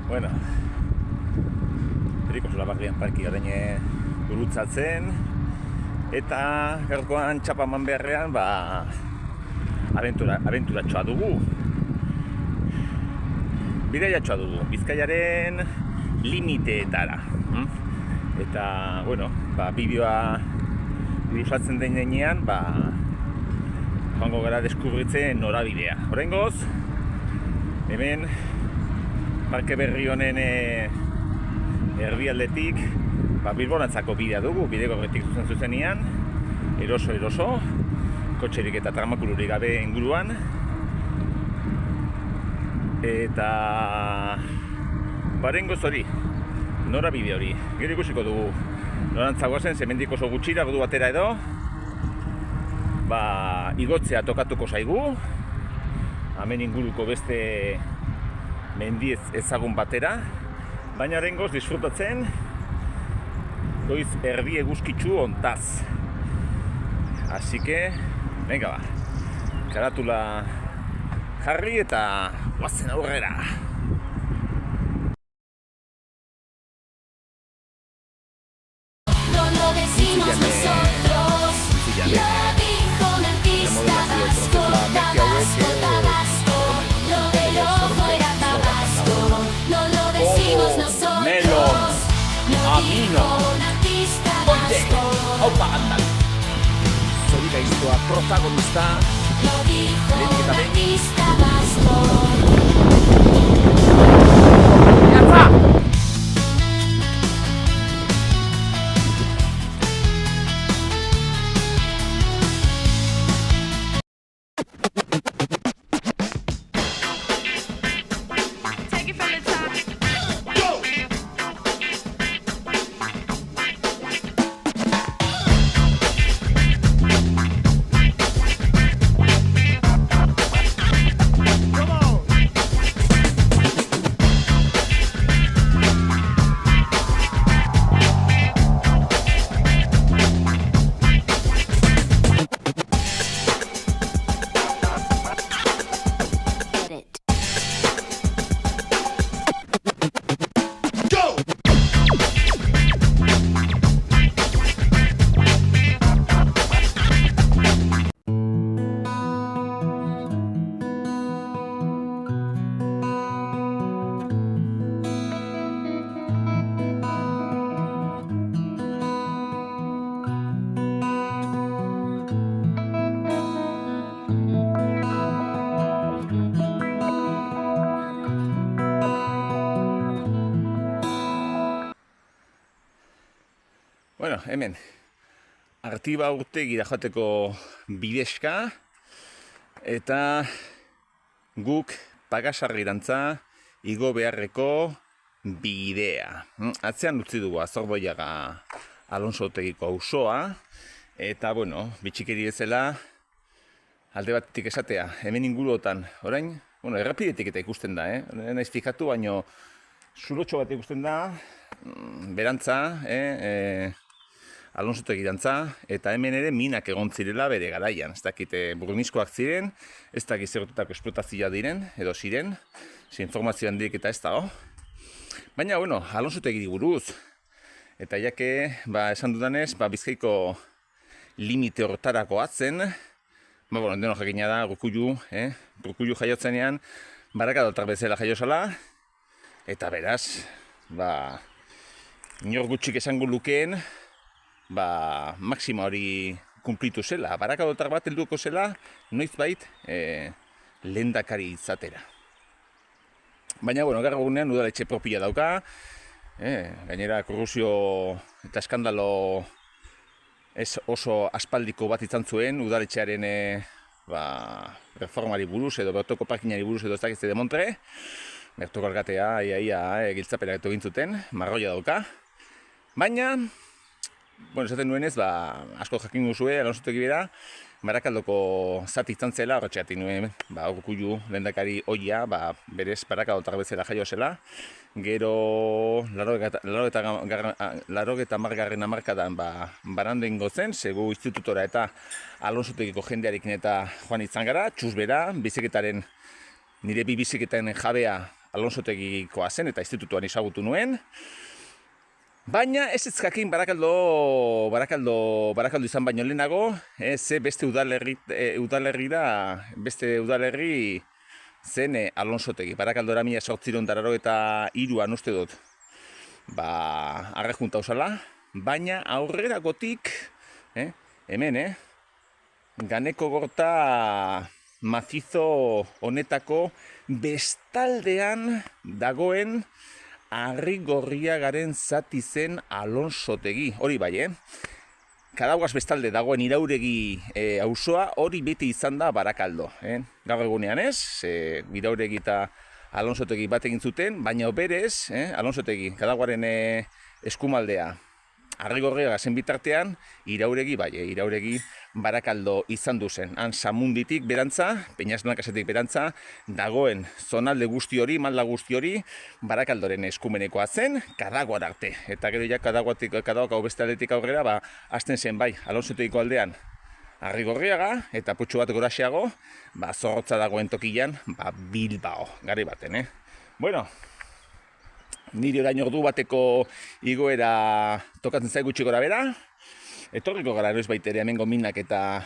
Bueno, Periko Solabarrian parki orain gurutzatzen, eta gaurkoan txapa eman beharrean, abenturatxoa dugu. Bidaiatxoa dugu, Bizkaiaren limiteetara. Eta, bueno, bideoa luzatzen denean, joango gara deskubritzen norabidea. Oraingoz, hemen parke berri honen erdialdetik Bilborantzako bidea dugu, bidegorretik zuzenean, eroso, kotxerik eta tramakulurik gabe inguruan. Eta oraingoz hori, norabide hori, gero ikusiko dugu norantzagoa zen, hemendik oso gutxira, ordu batera edo, igotzea tokatuko zaigu, hemen inguruko beste mendi ezagun batera, baina oraingoz disfrutatzen goiz erdi eguzkitsu hontaz. Así que, venga karatula jarri eta guazen aurrera. No lo decimos nosotros, lo dijo un artista vasco, Tabasco, lo del ojo era Tabasco. No lo decimos nosotros, lo dijo un artista vasco. Zori gaiztoa protagonista, Lo dijo un artista vasco. Take it from the top. Bueno, hemen, Artiba Urtegira joateko bidezka, eta guk Pagasarrirantza igo beharreko bidea. Atzean utzi dugu Azorboiaga Alonso Otegiko auzoa, eta, bueno, bitxikeri bezala, alde batetik esatea, hemen inguruotan, orain, errepidetik eta ikusten da, naiz fikatu, baino, zulotxo bat ikusten da, berantza, Alonso Otegirantza, eta hemen ere minak egon zirela bere garaian. Ez dakit burniskoak ziren, ez dakit zerotutako esplotazioa diren, edo ziren, informazio handiek eta ez dago. Baina, bueno, Alonso Otegiri buruz, eta jake, esan dudanez, Bizkaiko limite horretarako atzen, deno jakina da, Urkullu jaiotzenean, Barakadotar bezala jaiozala, eta beraz, inor gutxik esango lukeen, maksima hori kumplitu zela. Barakadotar bat helduko zela, noizbait lehendakari izatera. Baina, gaur egunean udaletxe propia dauka, gainera korrupzio eta eskandalo ez oso aspaldiko bat izan zuen udaletxearen reformari buruz edo bertoko parkinari buruz edo ez dakizte demontre. Bertoko alkatea, giltzapera egin zuten, marroia dauka. Baina, esaten nuenez, asko jakin guzue, Alonso Otegibera, Barakaldoko zati izan zela, horretxeatik nuen, Urkullu lehendakari oia, berez Barakadotar bezala jaio zela. Gero, 80. hamarkadan Barandoingo zen, segu institutora eta Alonso Otegiko jendearekin eta joan izan gara, txuz bera, biziketaren nire bi biziketen jabea Alonsotegikoa zen eta institutuan ezagutu nuen. Baina ez jakin Barakaldo izan baino lehenago, ze beste beste udalerri zen Alonsotegi. Barakaldora 1883an uste dut, arrejunta usala, baina aurreragotik, hemen, Ganeko Gorta mazizo honetako bestaldean dagoen Arrigorriagaren zati zen Alonsotegi. Hori bai, Kadaguaz bestalde dagoen Irauregi auzoa hori beti izan da Barakaldo. Gaur egunean ez, Irauregi eta Alonsotegi bat egin zuten, baina berez, Alonsotegi, Kadaguaren eskumaldea, Arrigorriaga zen bitartean, Irauregi bai, Irauregi Barakaldo izan duzen. Han Samunditik berantza, Peñasblancasetik berantza, dagoen zonalde guzti hori, malda guzti hori, Barakaldoren eskumenekoa zen, Kadaguar arte. Eta gero ja Kadaguak hau beste aldetik aurrera, hasten zen bai, Alonsotegiko aldean, Arrigorriaga, eta putxu bat goraxeago, Zorrotza dagoen tokian, Bilbao, gari baten, Bueno, niri orain ordu bateko igoera tokatzen zaigu gutxi gora bera. Etorriko gara eroz baitere hemengo minak eta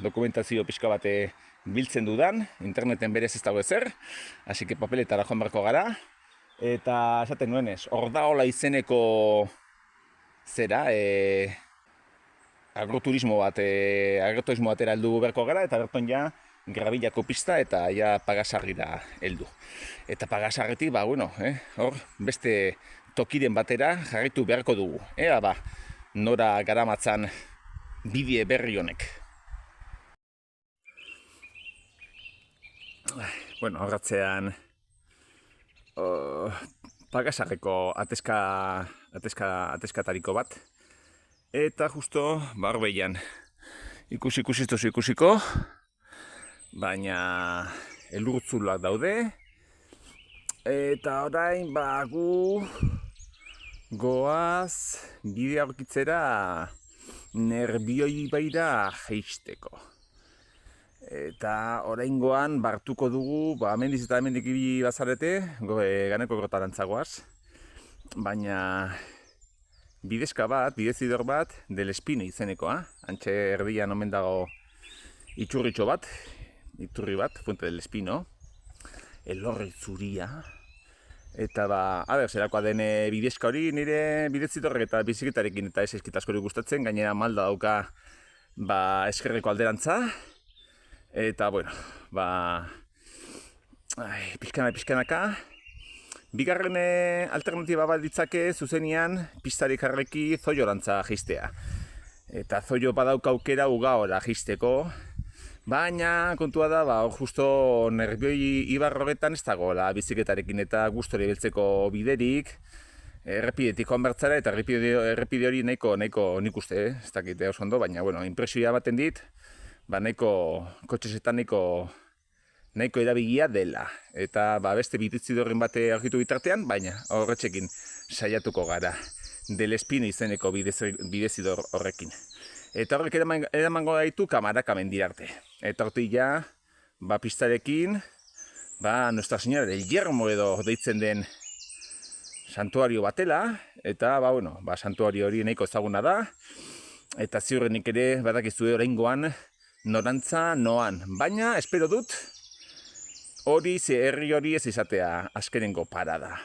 dokumentazio pixka bate biltzen dudan, interneten berez ez dago ezer, hasi que papeletara joan beharko gara. Eta esaten nuenez, Ordaola izeneko zera, agroturismo batera heldu beharko gara, eta berton ja Grabillako pista eta ja Pagasarrira heldu. Eta Pagasarretik, hor beste tokiren batera jarraitu beharko dugu. Nora garamatzan bidie berri honek. Horratzean Pagasarreko ateskatariko bat. Eta justo barbeian ikusiko, baina elurtzulak daude. Eta orain gu goaz bidea aurkitzera Nerbioi baira jeisteko. Eta oraingoan bartuko dugu, hemendiz eta hemendik ibili bazarete, Ganeko Gortarantzagoaz, baina bidezidor bat, Del Espino izenekoa, hantxe erdian omen dago iturri bat, Fuente del Espino, elorri zuria. Eta zerakoa den bidezka hori nire bidezidorrek eta biziketarekin eta ez eskitaskori gustatzen, gainera malda dauka eskerreko alderantza. Eta pixkanaka. Bigarren alternatiba bat ditzake zuzenean pistarik jarreki Zoiorantza jistea. Eta Zoio badauka aukera Ugaora jisteko. Baina kontua da, justo Nerbioi ibarrogetan ez dagoela biziketarekin eta gustori beltzeko biderik, errepidetik joan bertzara eta errepide hori nahiko nik uste, ez dakite oso ondo, baina impresioa baten dit, kotxesetan nahiko erabigia dela. Eta beste bidezidorren bate aurkitu bitartean, baina horretxekin saiatuko gara Del Espino izeneko bidezidor horrekin. Eta horrek eramango gaitu Kamaraka mendirarte. Eta hortik ja, pistarekin, Nuestra Señora del Yermo edo deitzen den santuario batela, eta santuario hori nahiko ezaguna da, eta ziurrenik ere badakizue oraingoan norantza noan. Baina, espero dut, herri hori ez izatea azkenengo parada.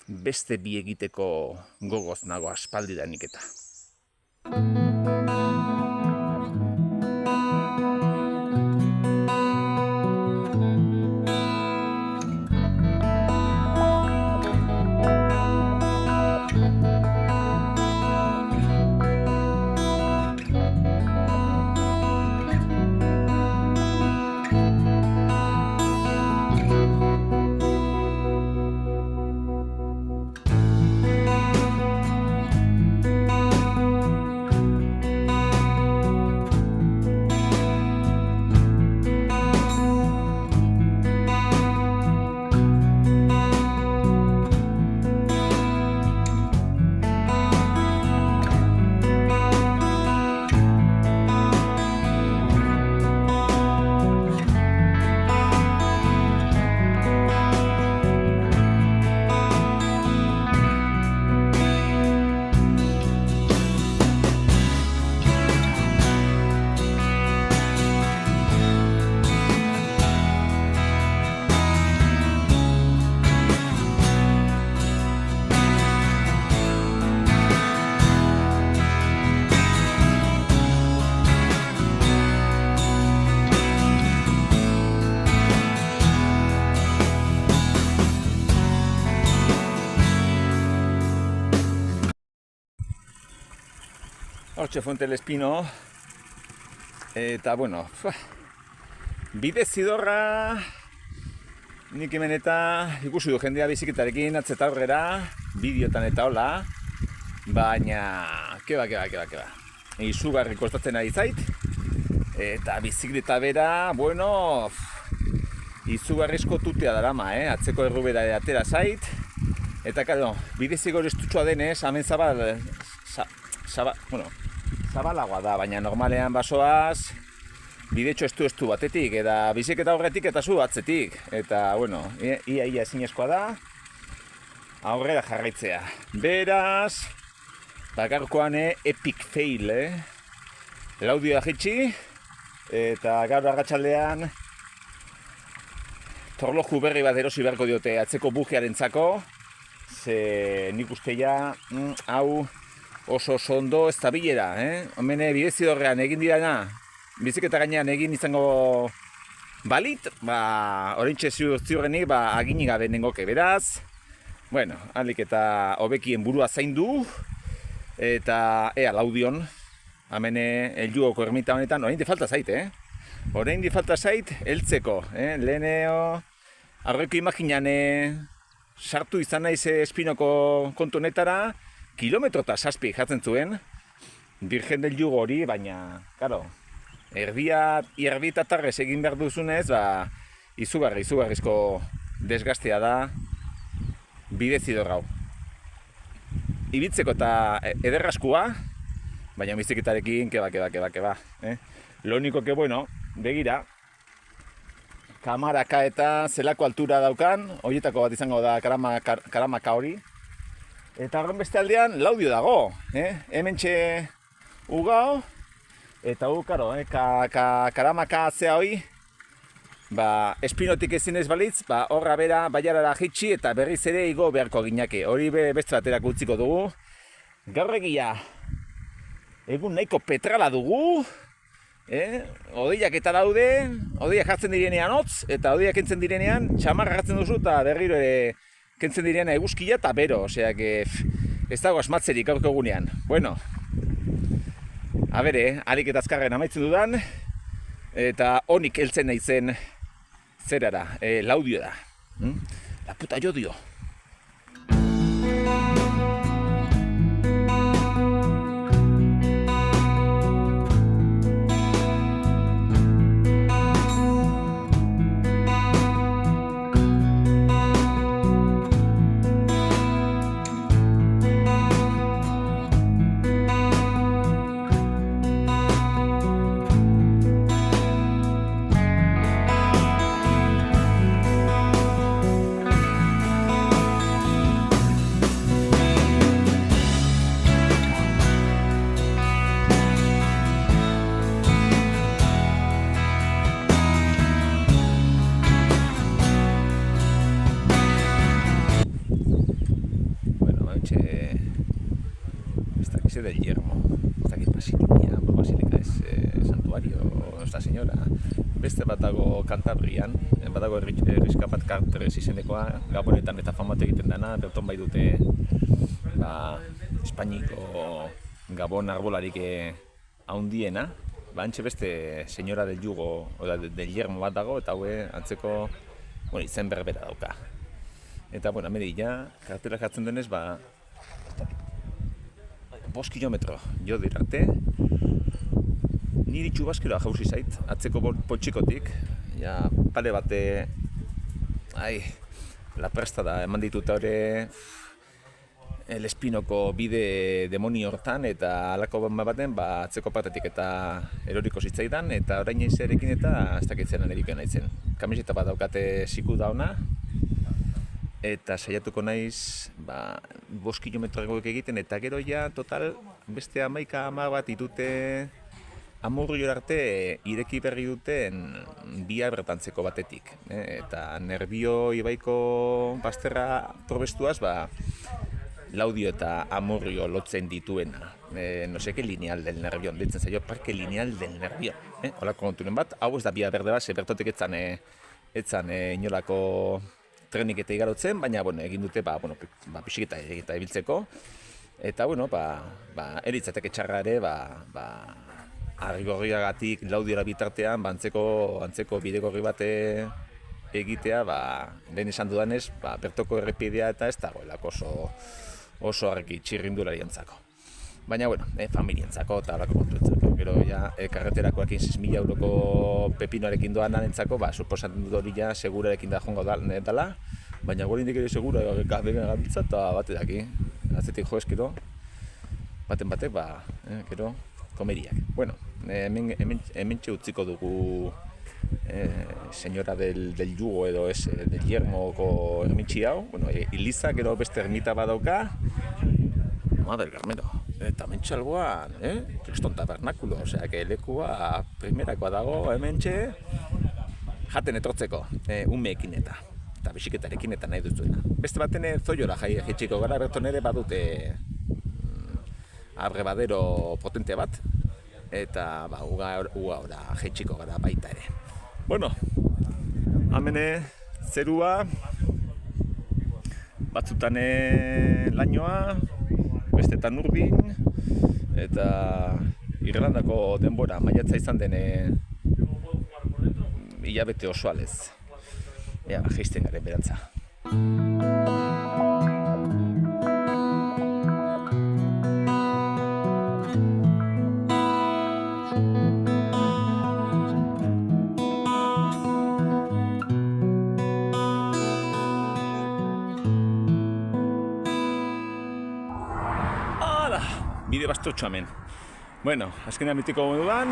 Beste bi egiteko gogoz nago aspaldidanik eta. Hortxe Fuente del Espino. Eta, bueno, bide zidorra, nik hemen eta ikusi du jendea biziketarekin atzeta aurrera, bideotan eta hola, baina, keba. Izugarri kostatzen ari zait, eta bizikleta bera, bueno, izugarrizko tutea darama, atzeko errubera atera zait, eta, karo, bide zigor estutxoa denez, hemen zabalagoa da, baina normalean basoaz, bidetxo estu batetik, eta biziketa aurretik eta zu atzetik, eta, bueno, ia ezinezkoa da, aurrera jarraitzea. Beraz, gaurkoan epic fail, Laudioa jitsi, eta gaur arratsaldean torloju berri bat erosi beharko diote atzeko bujearentzako, ze nik uste ja, hau oso ondo ez da bilera, Hemen bidezidorrean egin dirana, biziketa gainean egin izango balit, oraintxe ziurrenik aginik gabe nengoke, beraz, bueno, ahalik eta hobekien burua zaindu, eta ea Laudion, hemen Eljuoko ermita honetan, orain falta zait, Orain falta zait, heltzeko, leheneo, aurreko imaginan sartu izan naiz Espinoko kontu honetara, kilometro eta 7 jatzen zuen, Virgen del Llugo hori, baina, karo, erdia tarrez egin behar duzunez, izugarrizko desgastea da bidezidor hau. Ibiltzeko eta ederraskua, baina biziketarekin, keba. Lo único que, bueno, begira, kamaraka eta zelako altura daukan, horietako bat izango da karamaka hori. Eta horren beste aldean, Laudio dago, hementxe ugao, eta karo, karamaka atzea hori, Espinotik ezin ez balitz, horra bera baiarara jitsi eta berriz ere igo beharko ginake. Hori beste baterako utziko dugu. Gaur egia, egun nahiko petrala dugu, hodeiak eta daude, hodeiak jartzen direnean hotz, eta hodeiak kentzen direnean txamarra jartzen duzu eta berriro ere kentzen direnean eguzkia eta bero, osea, ez dago asmatzerik gaurko egunean. Bueno, harik eta azkarren amaitzen dudan, eta honik heltzen naizen zerara, Laudio da. La puta Llodio. Del Yermo, está aquí Basílica es santuario Nuestra Señora. Beste bat dago Kantabrian, badago erriskapat karteres izenekoa, Gabonetan eta famatu egiten dena, berton bai dute Espainiko Gabon arbolarik haundiena, antxe beste Señora del Llugo, del Yermo bat dago, eta haue antzeko izen berbera dauka. Eta, hemen kartela jartzen denez, 5 kilometro jo dirarte, niri txubaskera jauzi zait, atzeko potxikotik, pale bate, la presta da, eman ditut hori El Espinoko bide demoni hortan, eta halako baten, atzeko patetik eta eroriko zitzaidan, eta orain eizerekin eta ez dakitzen erikoen naizen. Kamiseta bat daukate ziku dauna, eta saiatuko naiz 5 kilometroak egiten, eta gero total beste 11 bat ditute Amurrio arte ireki berri duten bia bertantzeko batetik. Eta Nerbio ibaiko bazterra probestuaz, Laudio eta Amurrio lotzen dituena. No seke lineal del Nervión, ditzen zaio parke lineal del Nervión. Holako konturen bat, hau ez da bia berde bat, bertotik etzan inolako trenik eta igarotzen, baina egin dute pixik eta ibiltzeko. Eta, bueno, eritzateke txarra ere, argi-gorriagatik laudiora bitartean, antzeko bidegorri bat egitea, lehen esan dudanez, bertoko errepidea eta ez dagoelako oso argi txirrindularientzako. Baina, bueno, familientzako eta horako kontuentzako. Gero, karreterakoekin 6.000 euroko pepinoarekin doanentzako, suposatzen dut hori segurarekin da joango dela, baina gorindik ere segura gabe gabiltza eta bate daki. Atzetik jo eskero, baten batek, gero, komeriak. Bueno, hementxe utziko dugu señora del Yugo edo del Yermoko ermitxi hau. Bueno, Iliza gero beste ermita badauka. Madre Carmelo. Eta hementxe alboan, Kriston tabernakulo, osea, lekua primerakoa dago hementxe jaten etortzeko, umeekin eta bisiketarekin eta nahi duzuena. Beste baten zoiora jaitxiko gara, berton ere badute abrevadero potente bat, eta uga ora jaitxiko gara baita ere. Bueno, hemen zerua, batzutan lainoa, bestetan urdin, eta Irlandako denbora maiatza izan den hilabete osoalez. Jaisten garen berantza. Bide bastotxo hemen. Bueno, azkenean mitiko moduan,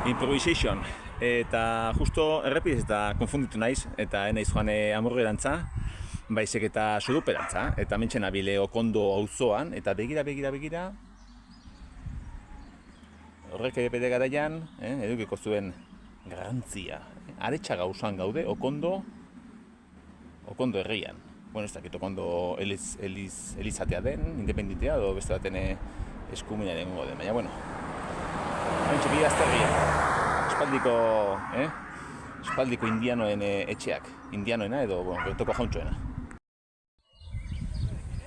improvisation. Eta justo errepidez eta konfunditu naiz, eta naiz joan Amurgerantza, baizik eta Suduperantza, eta mentxen abile Okondo auzoan, eta begira. Horrek bere garaian, edukiko zuen garantzia. Aretsa gauzan gaude Okondo herrian. Bueno, ez dakit Okondo elizatea den, independitea, edo beste baten eskumina dengo den, baina, bueno. Mentxe bi azterria. Espaldiko indianoen etxeak. Indianoena edo, bertoko jauntxoena.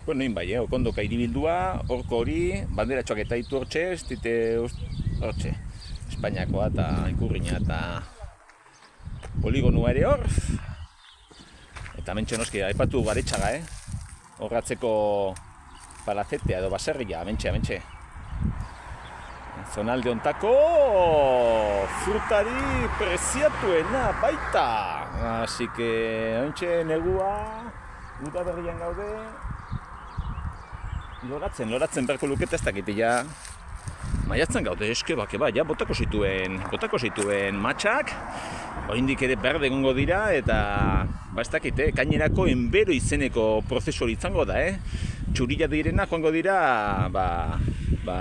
Bueno, noin bai, Okondoka hiribildua, horko hori, banderatxoak eta ditu hortxe, ez dite hortxe. Espainiakoa eta ikurriña eta poligonua ere hor. Eta mentxe noski, aipatu Garetxaga, horratzeko palazetea edo baserria, mentxe. Zonalde ontako frutari preziatuena baita. Así que, ontxe negua, udaberrian gaude, loratzen berko luketa ez dakit, ja, maiatzen gaude, eske ja, botako zituen matxak, oraindik ere berde egongo dira, eta, ez dakit, kainerako enbero izeneko prozesu hori izango da, txurila direna joango dira,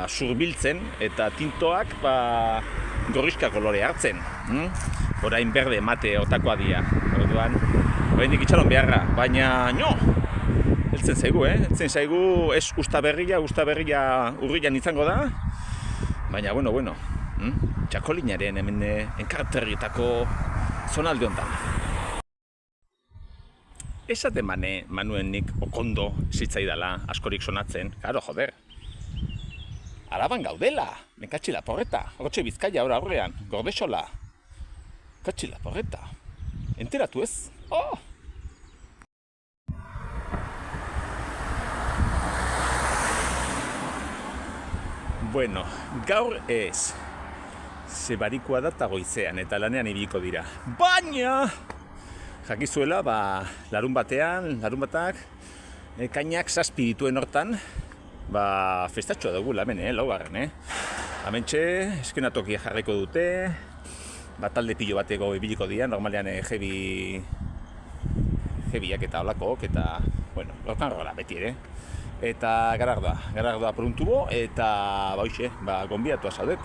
surbiltzen eta tintoak gorrizka kolore hartzen. Orain berde mate otakoa dira. Orduan, oraindik itxaron beharra, baina heltzen zaigu, ez Uztaberria urrian izango da. Baina, bueno, txakolinaren hemen enkarterrietako zonalde honetan. Esaten manuen nik Okondo zitzaidala askorik sonatzen, karo, joder. Araban gaudela, mekatxila porreta, hortxe Bizkaia aurrean, Gordexola. Katxila porreta, enteratu ez? Oh! Bueno, gaur ez. Zebarikoa da eta goizean eta lanean ibiliko dira. Baina! Jakizuela, larun batak, kainak 7 dituen hortan, festatxoa dugula hemen, laugarren, Hementxe, eskenatokia jarriko dute, talde pilo bateko ibiliko dira, normalean jebiak eta olakok, eta, bueno, hortan rola beti ere. Eta garardoa pruntubo, eta, gonbidatua zaudet,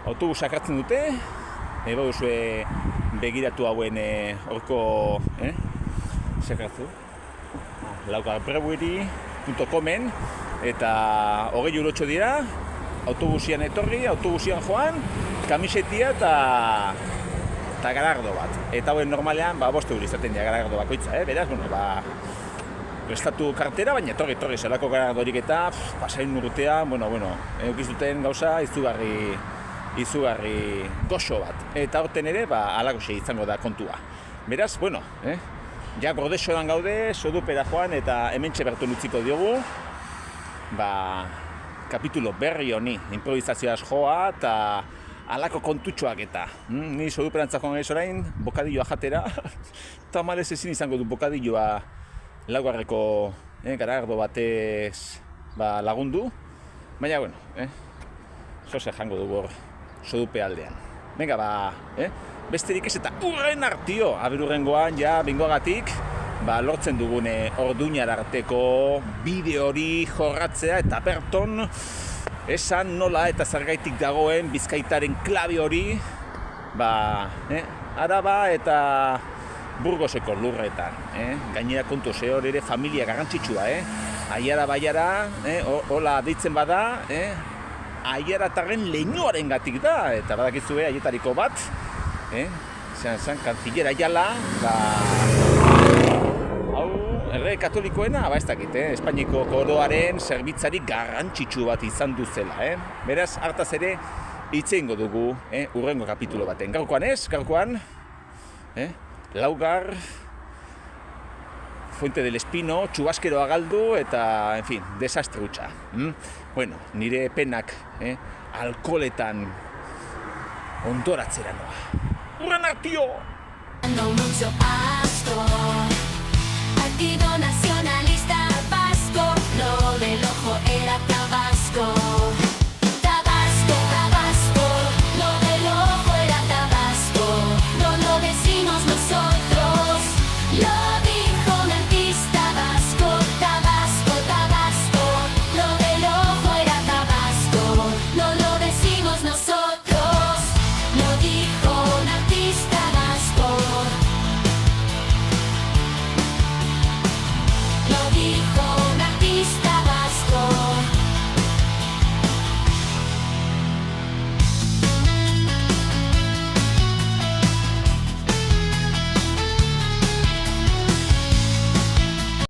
autobusak hartzen dute, baduzue begiratu hauen horko, zekartzu, laugarbreweri.comen, eta 20 eurotxo dira, autobusian etorri, autobusian joan, kamisetia eta garardo bat. Eta hauen normalean, 5 euro izaten dira garardo bakoitza, beraz, bueno, prestatu kartera, baina etorri zelako garadorik eta pasain urtea, eukizuten gauza izugarri goxo bat. Eta horten ere, halakoxe izango da kontua. Beraz, ja gordesoan gaude, sodupera joan eta hementxe berton utziko diogu, kapitulo berri honi, improvisazioaz joa eta halako kontutxoak eta. Ni soduperantzak joan gaiz orain, bokadilloa jatera, tamalez ezin izango du bokadilloa laugarreko garagardo batez lagundu, baina, zoze jango dugu hor sodupe aldean. Venga, besterik ez eta urren artio, aberurrengoan, bingoagatik, lortzen dugune orduñar arteko bideo hori jorratzea eta berton esan nola eta zergaitik dagoen Bizkaitaren klabe hori Araba eta Burgoseko lurretan. Gainera kontu hor ere familia garrantzitsua, Aiara baiara, hola deitzen bada, aiaratarren leinuaren gatik da, eta badakizue aietariko bat, zan kanzilera jala, hau, erre katolikoena, ez dakit, Espainiako koroaren zerbitzari garrantzitsu bat izan duzela, Beraz, hartaz ere, hitz egingo dugu, urrengo kapitulo baten. Gaurkoan, Laugar, Fuente del Espino, Txubaskeroa galdu eta, en fin, desastre hutsa. Nire penak, alkoholetan ondoratzera noa. Urren artio! No mucho